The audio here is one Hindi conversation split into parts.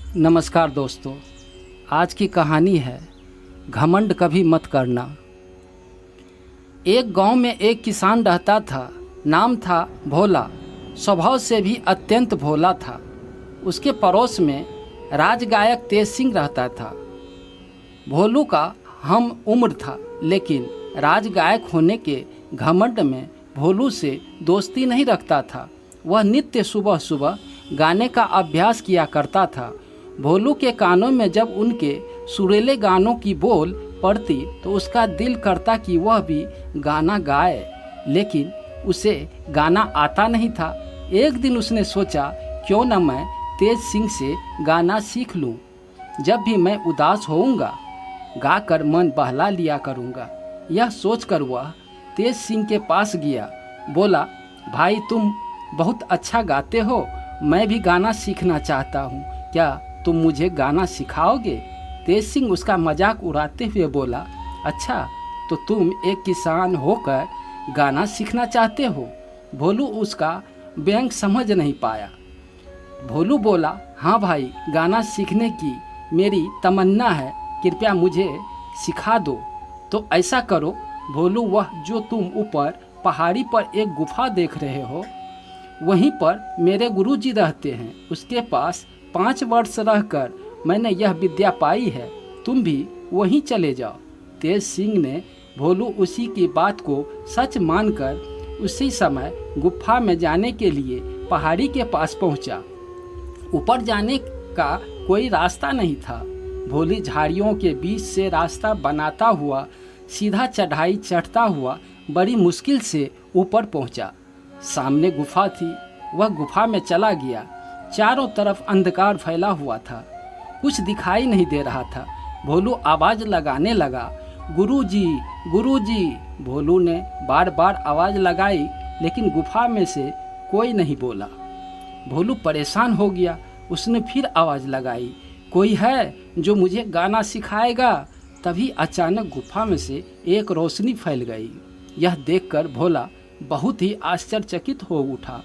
नमस्कार दोस्तों, आज की कहानी है घमंड कभी मत करना। एक गांव में एक किसान रहता था। नाम था भोला। स्वभाव से भी अत्यंत भोला था। उसके पड़ोस में राजगायक तेज सिंह रहता था। भोलू का हम उम्र था, लेकिन राजगायक होने के घमंड में भोलू से दोस्ती नहीं रखता था। वह नित्य सुबह सुबह गाने का अभ्यास किया करता था। भोलू के कानों में जब उनके सुरीले गानों की बोल पड़ती तो उसका दिल करता कि वह भी गाना गाए, लेकिन उसे गाना आता नहीं था। एक दिन उसने सोचा, क्यों न मैं तेज सिंह से गाना सीख लूं। जब भी मैं उदास होऊंगा, गाकर मन बहला लिया करूंगा। यह सोचकर वह तेज सिंह के पास गया। बोला, भाई तुम बहुत अच्छा गाते हो, मैं भी गाना सीखना चाहता हूँ, क्या तुम मुझे गाना सिखाओगे? तेज सिंह उसका मजाक उड़ाते हुए बोला, अच्छा तो तुम एक किसान होकर गाना सीखना चाहते हो? भोलू उसका व्यंग समझ नहीं पाया। भोलू बोला, हाँ भाई, गाना सीखने की मेरी तमन्ना है, कृपया मुझे सिखा दो। तो ऐसा करो भोलू, वह जो तुम ऊपर पहाड़ी पर एक गुफा देख रहे हो, वहीं पर मेरे गुरुजी रहते हैं। उसके पास 5 वर्ष रहकर मैंने यह विद्या पाई है, तुम भी वहीं चले जाओ। तेज सिंह ने भोलू उसी की बात को सच मानकर उसी समय गुफा में जाने के लिए पहाड़ी के पास पहुंचा। ऊपर जाने का कोई रास्ता नहीं था। भोली झाड़ियों के बीच से रास्ता बनाता हुआ सीधा चढ़ाई चढ़ता हुआ बड़ी मुश्किल से ऊपर पहुंचा। सामने गुफा थी। वह गुफा में चला गया। चारों तरफ अंधकार फैला हुआ था, कुछ दिखाई नहीं दे रहा था। भोलू आवाज़ लगाने लगा, गुरुजी गुरुजी। भोलू ने बार बार आवाज़ लगाई, लेकिन गुफा में से कोई नहीं बोला। भोलू परेशान हो गया। उसने फिर आवाज़ लगाई, कोई है जो मुझे गाना सिखाएगा? तभी अचानक गुफा में से एक रोशनी फैल गई। यह देखकर भोला बहुत ही आश्चर्यचकित हो उठा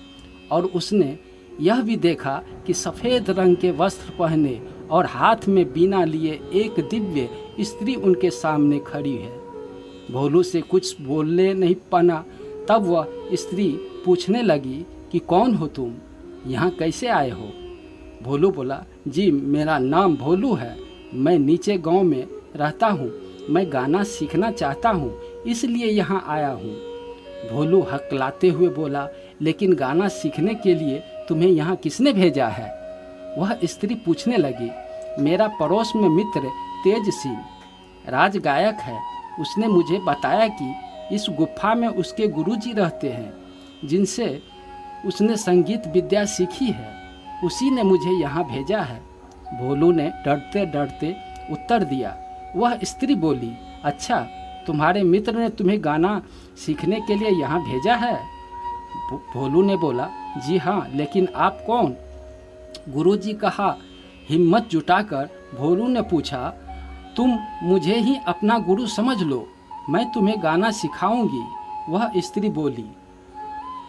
और उसने यह भी देखा कि सफ़ेद रंग के वस्त्र पहने और हाथ में बीना लिए एक दिव्य स्त्री उनके सामने खड़ी है। भोलू से कुछ बोलने नहीं पाना। तब वह स्त्री पूछने लगी कि कौन हो तुम, यहाँ कैसे आए हो? भोलू बोला, जी मेरा नाम भोलू है, मैं नीचे गांव में रहता हूँ, मैं गाना सीखना चाहता हूँ, इसलिए यहाँ आया हूँ। भोलू हकलाते हुए बोला, लेकिन गाना सीखने के लिए तुम्हें यहाँ किसने भेजा है? वह स्त्री पूछने लगी, मेरा पड़ोस में मित्र तेज सिंह राजगायक है, उसने मुझे बताया कि इस गुफा में उसके गुरुजी रहते हैं, जिनसे उसने संगीत विद्या सीखी है, उसी ने मुझे यहाँ भेजा है। भोलू ने डरते डरते उत्तर दिया। वह स्त्री बोली, अच्छा तुम्हारे मित्र ने तुम्हें गाना सीखने के लिए यहाँ भेजा है? भोलू ने बोला, जी हाँ, लेकिन आप कौन? गुरुजी कहा। हिम्मत जुटाकर भोलू ने पूछा, तुम मुझे ही अपना गुरु समझ लो, मैं तुम्हें गाना सिखाऊंगी। वह स्त्री बोली,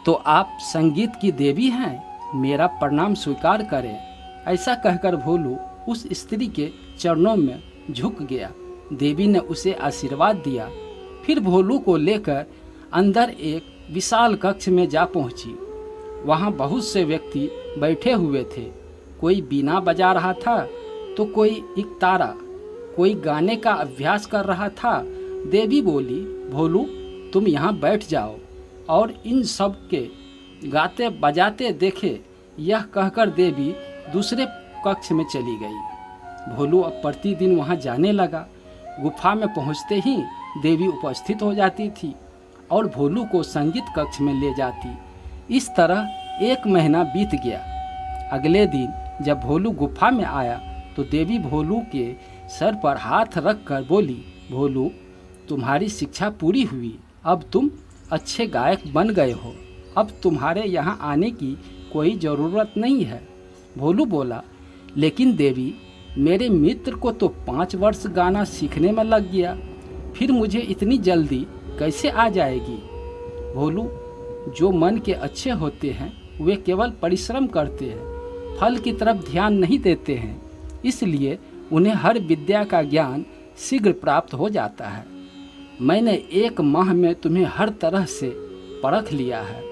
तो आप संगीत की देवी हैं, मेरा प्रणाम स्वीकार करें। ऐसा कहकर भोलू उस स्त्री के चरणों में झुक गया। देवी ने उसे आशीर्वाद दिया। फिर भोलू को लेकर अंदर एक विशाल कक्ष में जा पहुंची। वहां बहुत से व्यक्ति बैठे हुए थे। कोई बीना बजा रहा था तो कोई इकतारा, कोई गाने का अभ्यास कर रहा था। देवी बोली, भोलू तुम यहाँ बैठ जाओ और इन सब के गाते बजाते देखे। यह कहकर देवी दूसरे कक्ष में चली गई। भोलू अब प्रतिदिन वहाँ जाने लगा। गुफा में पहुँचते ही देवी उपस्थित हो जाती थी और भोलू को संगीत कक्ष में ले जाती। इस तरह 1 महीना बीत गया। अगले दिन जब भोलू गुफा में आया तो देवी भोलू के सर पर हाथ रखकर बोली, भोलू तुम्हारी शिक्षा पूरी हुई, अब तुम अच्छे गायक बन गए हो, अब तुम्हारे यहाँ आने की कोई ज़रूरत नहीं है। भोलू बोला, लेकिन देवी मेरे मित्र को तो 5 वर्ष गाना सीखने में लग गया, फिर मुझे इतनी जल्दी कैसे आ जाएगी? भोलू, जो मन के अच्छे होते हैं वे केवल परिश्रम करते हैं, फल की तरफ ध्यान नहीं देते हैं। इसलिए उन्हें हर विद्या का ज्ञान शीघ्र प्राप्त हो जाता है। मैंने 1 माह में तुम्हें हर तरह से परख लिया है,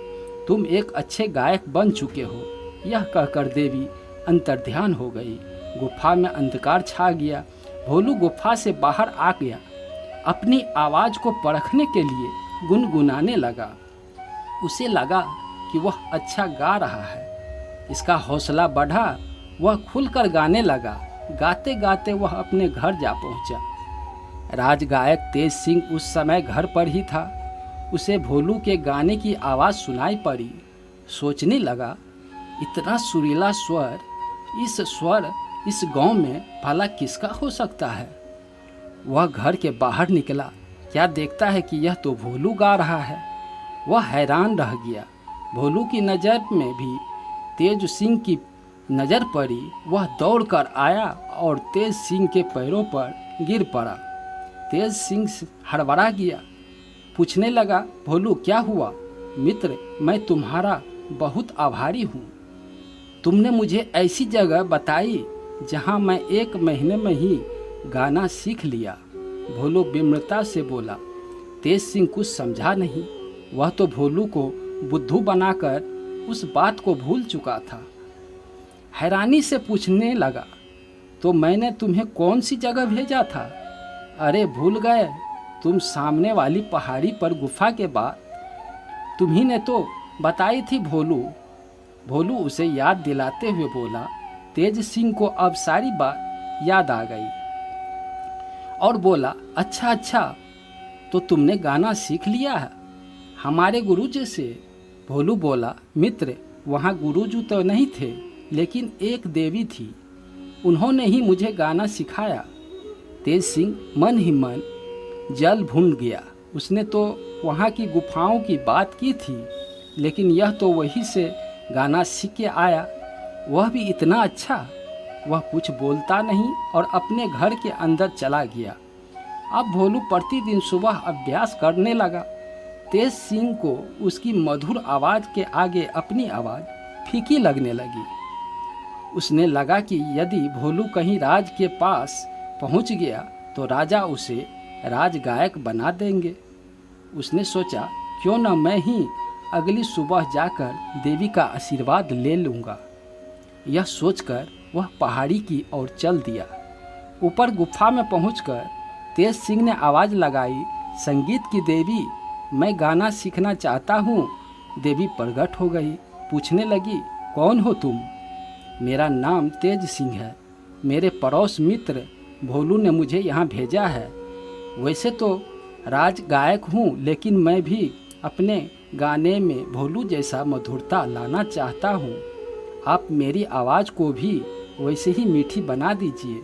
तुम एक अच्छे गायक बन चुके हो। यह कहकर देवी अंतर्ध्यान हो गई। गुफा में अंधकार छा गया। भोलू गुफा से बाहर आ गया। अपनी आवाज़ को परखने के लिए गुनगुनाने लगा। उसे लगा कि वह अच्छा गा रहा है। इसका हौसला बढ़ा। वह खुलकर गाने लगा। गाते गाते वह अपने घर जा पहुंचा। राजगायक तेज सिंह उस समय घर पर ही था। उसे भोलू के गाने की आवाज़ सुनाई पड़ी। सोचने लगा, इतना सुरीला स्वर इस गांव में भला किसका हो सकता है। वह घर के बाहर निकला। क्या देखता है कि यह तो भोलू गा रहा है। वह हैरान रह गया। भोलू की नज़र में भी तेज सिंह की नज़र पड़ी। वह दौड़कर आया और तेज सिंह के पैरों पर गिर पड़ा। तेज सिंह हड़बड़ा गया। पूछने लगा, भोलू क्या हुआ? मित्र, मैं तुम्हारा बहुत आभारी हूँ। तुमने मुझे ऐसी जगह बताई जहाँ मैं 1 महीने में ही गाना सीख लिया। भोलू विनम्रता से बोला। तेज सिंह कुछ समझा नहीं। वह तो भोलू को बुद्धू बनाकर उस बात को भूल चुका था। हैरानी से पूछने लगा, तो मैंने तुम्हें कौन सी जगह भेजा था? अरे भूल गए, तुम सामने वाली पहाड़ी पर गुफा के बाद तुम्ही ने तो बताई थी। भोलू उसे याद दिलाते हुए बोला। तेज सिंह को अब सारी बात याद आ गई और बोला, अच्छा, तो तुमने गाना सीख लिया है हमारे गुरुजी से? भोलू बोला, मित्र, वहाँ गुरुजी तो नहीं थे, लेकिन एक देवी थी, उन्होंने ही मुझे गाना सिखाया। तेज सिंह मन ही मन जल भून गया। उसने तो वहाँ की गुफाओं की बात की थी, लेकिन यह तो वहीं से गाना सीख के आया, वह भी इतना अच्छा। वह कुछ बोलता नहीं और अपने घर के अंदर चला गया। अब भोलू प्रतिदिन सुबह अभ्यास करने लगा। तेज सिंह को उसकी मधुर आवाज़ के आगे अपनी आवाज़ फीकी लगने लगी। उसने लगा कि यदि भोलू कहीं राज के पास पहुंच गया तो राजा उसे राजगायक बना देंगे। उसने सोचा, क्यों न मैं ही अगली सुबह जाकर देवी का आशीर्वाद ले लूँगा। यह सोचकर वह पहाड़ी की ओर चल दिया। ऊपर गुफा में पहुंचकर तेज सिंह ने आवाज़ लगाई, संगीत की देवी, मैं गाना सीखना चाहता हूँ। देवी प्रकट हो गई। पूछने लगी, कौन हो तुम? मेरा नाम तेज सिंह है। मेरे पड़ोस मित्र भोलू ने मुझे यहाँ भेजा है। वैसे तो राजगायक हूँ, लेकिन मैं भी अपने गाने में भोलू जैसा मधुरता लाना चाहता हूँ। आप मेरी आवाज़ को भी वैसे ही मीठी बना दीजिए।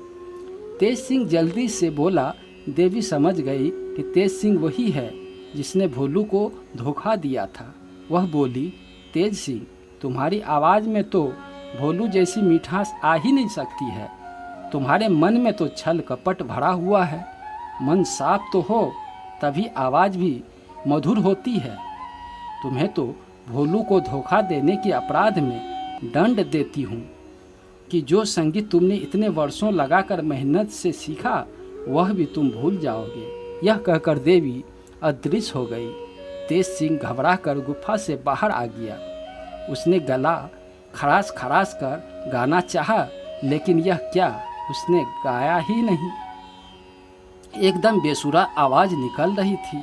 तेज सिंह जल्दी से बोला। देवी समझ गई कि तेज सिंह वही है जिसने भोलू को धोखा दिया था। वह बोली, तेज सिंह, तुम्हारी आवाज़ में तो भोलू जैसी मिठास आ ही नहीं सकती है। तुम्हारे मन में तो छल कपट भरा हुआ है। मन साफ तो हो, तभी आवाज़ भी मधुर होती है। तुम्हें तो भोलू को धोखा देने के अपराध में दंड देती हूँ कि जो संगीत तुमने इतने वर्षों लगाकर मेहनत से सीखा वह भी तुम भूल जाओगे। यह कहकर देवी अदृश्य हो गई। तेज सिंह घबरा कर गुफा से बाहर आ गया। उसने गला खराश खराश कर गाना चाहा, लेकिन यह क्या, उसने गाया ही नहीं। एकदम बेसुरा आवाज़ निकल रही थी।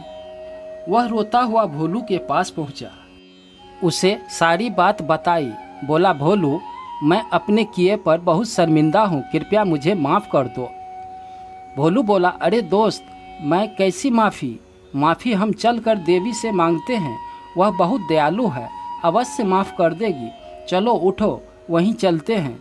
वह रोता हुआ भोलू के पास पहुंचा। उसे सारी बात बताई। बोला, भोलू, मैं अपने किए पर बहुत शर्मिंदा हूँ, कृपया मुझे माफ़ कर दो। भोलू बोला, अरे दोस्त, मैं कैसी माफ़ी हम चल कर देवी से मांगते हैं। वह बहुत दयालु है, अवश्य माफ़ कर देगी। चलो उठो, वहीं चलते हैं।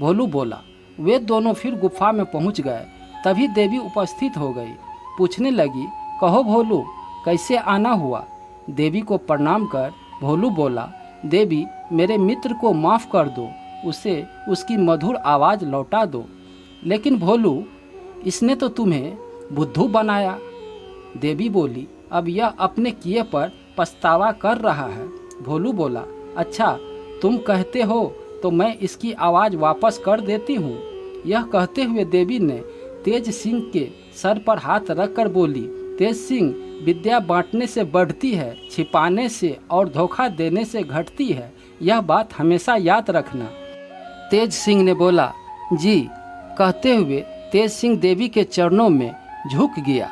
भोलू बोला। वे दोनों फिर गुफा में पहुंच गए। तभी देवी उपस्थित हो गई। पूछने लगी, कहो भोलू, कैसे आना हुआ? देवी को प्रणाम कर भोलू बोला, देवी, मेरे मित्र को माफ़ कर दो, उसे उसकी मधुर आवाज़ लौटा दो। लेकिन भोलू, इसने तो तुम्हें बुद्धू बनाया। देवी बोली, अब यह अपने किए पर पछतावा कर रहा है। भोलू बोला, अच्छा, तुम कहते हो तो मैं इसकी आवाज़ वापस कर देती हूँ। यह कहते हुए देवी ने तेज सिंह के सर पर हाथ रखकर बोली, तेज सिंह, विद्या बांटने से बढ़ती है, छिपाने से और धोखा देने से घटती है। यह बात हमेशा याद रखना। तेज सिंह ने बोला, जी। कहते हुए तेज सिंह देवी के चरणों में झुक गया।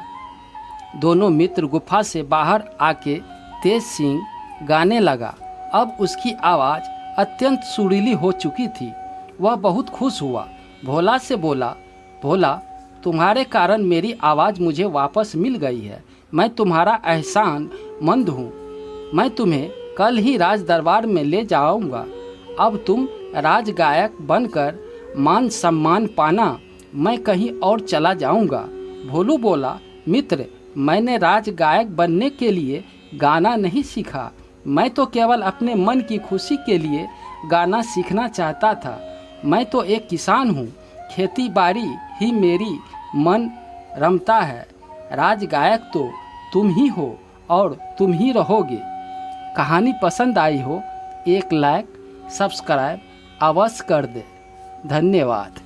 दोनों मित्र गुफा से बाहर आके तेज सिंह गाने लगा। अब उसकी आवाज़ अत्यंत सुरीली हो चुकी थी। वह बहुत खुश हुआ। भोला से बोला, भोला, तुम्हारे कारण मेरी आवाज़ मुझे वापस मिल गई है। मैं तुम्हारा एहसान मंद हूँ। मैं तुम्हें कल ही राज दरबार में ले जाऊँगा। अब तुम राज गायक बनकर मान सम्मान पाना, मैं कहीं और चला जाऊँगा। भोलू बोला, मित्र, मैंने राज गायक बनने के लिए गाना नहीं सीखा। मैं तो केवल अपने मन की खुशी के लिए गाना सीखना चाहता था। मैं तो एक किसान हूँ। खेती बाड़ी ही मेरी मन रमता है। राज गायक तो तुम ही हो और तुम ही रहोगे। कहानी पसंद आई हो, एक लाइक सब्सक्राइब अवश्य कर दे। धन्यवाद।